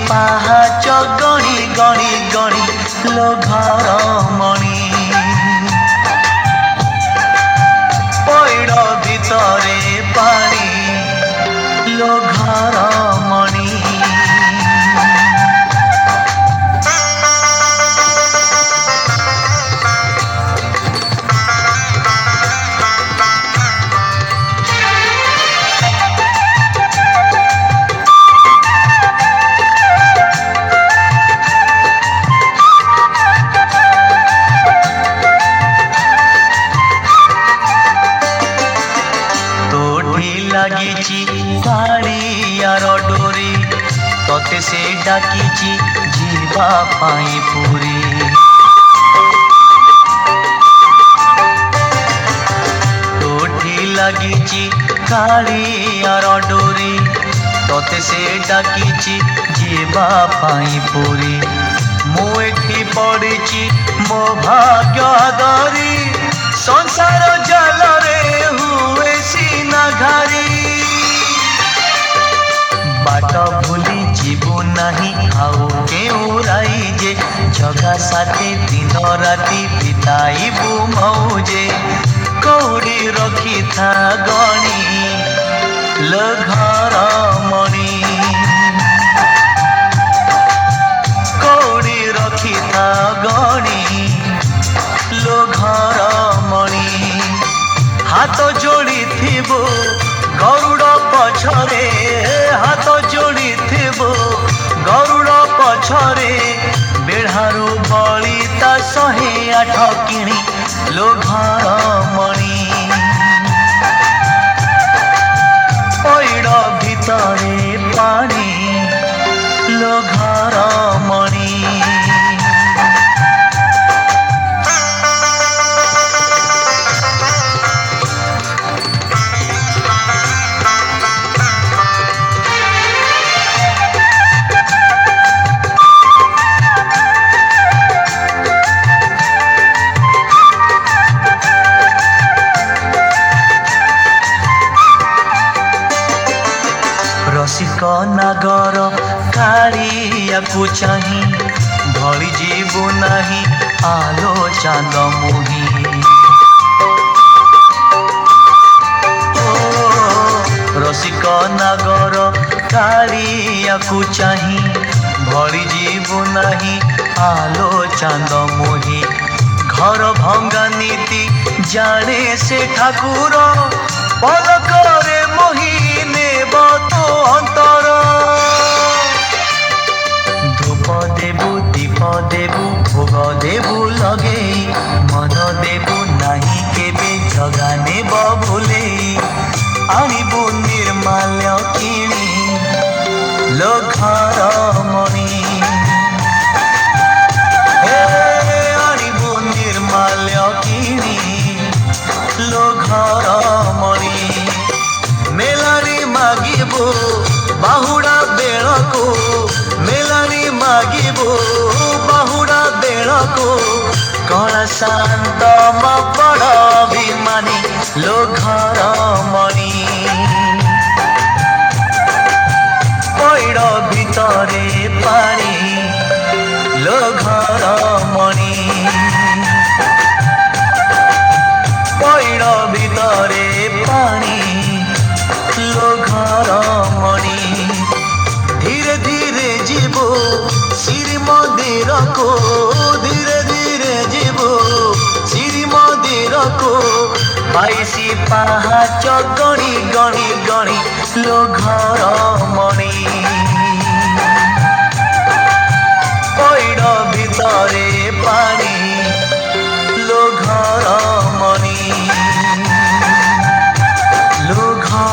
ପାହାଚ ଗଣି ଗଣି ଗଣି ଲୋ ଘର ମଣି ପଇଡ଼ ଭିତରେ ପାଣି ଲୋ ଘର ମଣି লাগিছি কাଳିয়ার ডোরে তোতে সে ডাকিছি ଯିବା ପାଇଁ ପୁରୀ তোঠি লাগিছি কাଳିয়ার ডোরে তোতে সে ডাকিছি ଯିବା ପାଇଁ পুରୀ ମୁଁ ଏଠି ପଡ଼ିଛି ମୋ ଭାଗ୍ୟ ଧରି ସଂସାର ଜଲରେ ହୁଏ ସିନା ଘାରି बाट भूली जीवु नहीं आउ केउ राई जे जगा साथे दिन राति बिताइबु मौजे कौड़ी रखी था गणी लो घर मणि कौड़ी रखी था गणी लो घर मणि हाथ जोड़ी थिबो गरुड़ पछरे हाथ जोड़ी थिबो गरुड़ पछरे बेढ़ारू बली ता 108 किणी लो घर मणि पइड़ भितरे पानी लो घर मणि रसिक नागर कालिया को चाही भली जीवु नाही आलो चांद मुही रसिक नागर कालिया को चाही भली जीवु नाही आलो चांद मुही घर भंगा नीति जाने से ठाकुर पलकरे मोही नेब तो अंतर धूप देबु दीप देबु भोग देबु लगे मन देबु नाही केबे जगा नेब भूले आनिबु निर्माल्य किणी लो घर मणि आनिबु निर्माल्य किणी लो घर मणि मेलानी मागिबो बाहुड़ा बेलको मेलानी मागिबो बाहुड़ा बेलको कला शांत बड़ अभिमानी लो घर मणि पइड़ भितरे पानी लो घर मणि पइड़ भितरे पानी लो घर मणि धीरे धीरे जीवो श्री मंदिर को धीरे धीरे जीवो श्री मंदिर को 22 पाहाच गणी गणी गणी लो घर मणि।